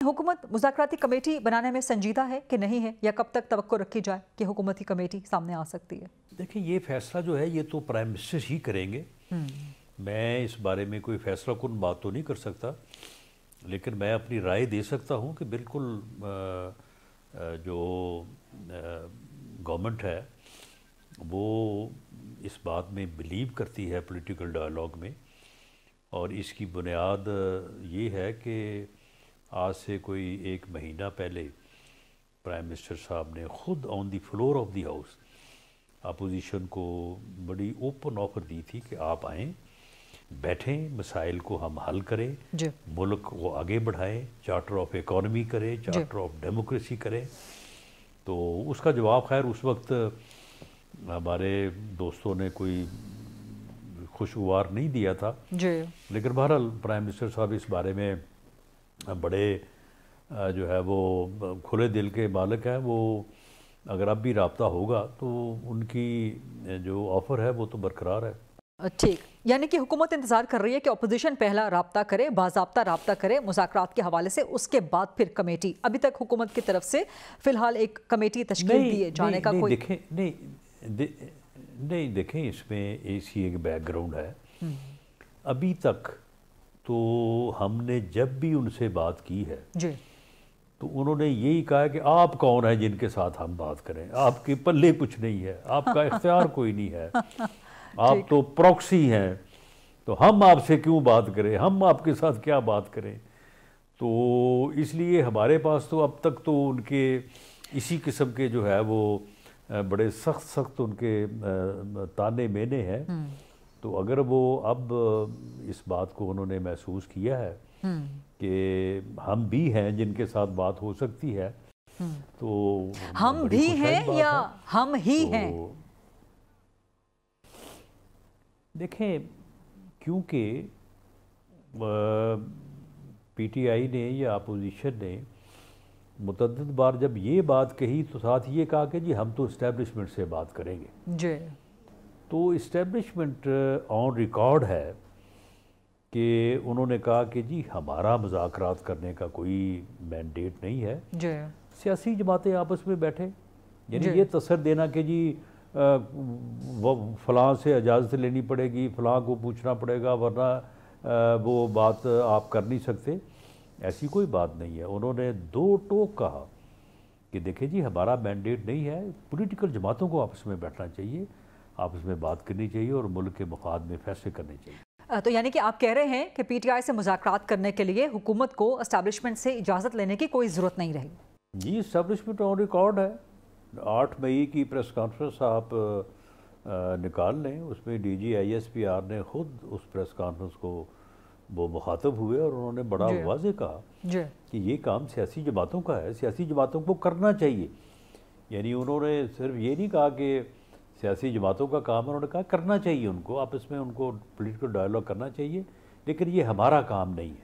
हुकूमत मुज़ाकराती कमेटी बनाने में संजीदा है कि नहीं है, या कब तक तवक्को रखी जाए कि हुकूमती कमेटी सामने आ सकती है? देखिए, ये फैसला जो है ये तो प्राइम मिनिस्टर ही करेंगे। मैं इस बारे में कोई फैसला कुन बात तो नहीं कर सकता, लेकिन मैं अपनी राय दे सकता हूँ कि बिल्कुल जो गवर्नमेंट है वो इस बात में बिलीव करती है पॉलिटिकल डायलॉग में, और इसकी बुनियाद ये है कि आज से कोई 1 महीना पहले प्राइम मिनिस्टर साहब ने ख़ुद on the floor of the house opposition को बड़ी ओपन ऑफ़र दी थी कि आप आएँ, बैठें, मसाइल को हम हल करें, मुल्क को आगे बढ़ाएं, चार्टर ऑफ इकॉनमी करें, चार्टर ऑफ डेमोक्रेसी करें। तो उसका जवाब खैर उस वक्त हमारे दोस्तों ने कोई खुशगवार नहीं दिया था, लेकिन बहरहाल प्राइम मिनिस्टर साहब इस बारे में बड़े जो है वो खुले दिल के मालिक हैं। वो अगर अब भी राब्ता होगा तो उनकी जो ऑफ़र है वो तो बरकरार है। ठीक, यानी कि हुकूमत इंतज़ार कर रही है कि अपोजिशन पहला राब्ता करे, बाज़ाब्ता राब्ता करे मुज़ाकरात के हवाले से, उसके बाद फिर कमेटी। अभी तक हुकूमत की तरफ से फ़िलहाल एक कमेटी तश्कील दिए जाने का कोई नहीं देखें, इसमें ऐसी एक बैकग्राउंड है। अभी तक तो हमने जब भी उनसे बात की है तो उन्होंने यही कहा कि आप कौन हैं जिनके साथ हम बात करें, आपके पल्ले कुछ नहीं है, आपका इख्तियार कोई नहीं है, आप तो प्रॉक्सी हैं, तो हम आपसे क्यों बात करें, हम आपके साथ क्या बात करें। तो इसलिए हमारे पास तो अब तक तो उनके इसी किस्म के जो है वो बड़े सख्त उनके ताने मेने हैं। तो अगर वो अब इस बात को उन्होंने महसूस किया है कि हम भी हैं जिनके साथ बात हो सकती है, तो हम भी हैं या हम ही हैं? देखें, क्योंकि पीटीआई ने या अपोजिशन ने मुतअद्दिद बार जब ये बात कही तो साथ ये कहा कि जी हम तो इस्टेब्लिशमेंट से बात करेंगे। तो इस्टेब्लिशमेंट ऑन रिकॉर्ड है कि उन्होंने कहा कि जी हमारा मुज़ाकरात करने का कोई मैंडेट नहीं है, सियासी जमातें आपस में बैठे। यानी ये तसर देना कि जी फ़लाँ से इजाज़त लेनी पड़ेगी, फ़लाँ को पूछना पड़ेगा, वरना वो बात आप कर नहीं सकते, ऐसी कोई बात नहीं है। उन्होंने दो टोक कहा कि देखिए जी हमारा मैंडेट नहीं है, पॉलिटिकल जमातों को आपस में बैठना चाहिए, आपस में बात करनी चाहिए और मुल्क के मफाद में फैसले करने चाहिए। तो यानी कि आप कह रहे हैं कि पीटीआई से मुज़ाकरात करने के लिए हुकूमत को एस्टैब्लिशमेंट से इजाज़त लेने की कोई ज़रूरत नहीं रहेगी? जी, एस्टैब्लिशमेंट ऑन रिकॉर्ड है। 8 मई की प्रेस कॉन्फ्रेंस आप निकाल लें, उसमें DGISPR ने ख़ुद उस प्रेस कॉन्फ्रेंस को वो मुखातब हुए और उन्होंने बड़ा वाज़े कहा कि ये काम सियासी जमातों का है, सियासी जमातों को करना चाहिए। यानी उन्होंने सिर्फ ये नहीं कहा कि सियासी जमातों का काम है, उन्होंने कहा करना चाहिए, उनको आपस में उनको पॉलिटिकल डायलॉग करना चाहिए, लेकिन ये हमारा काम नहीं है।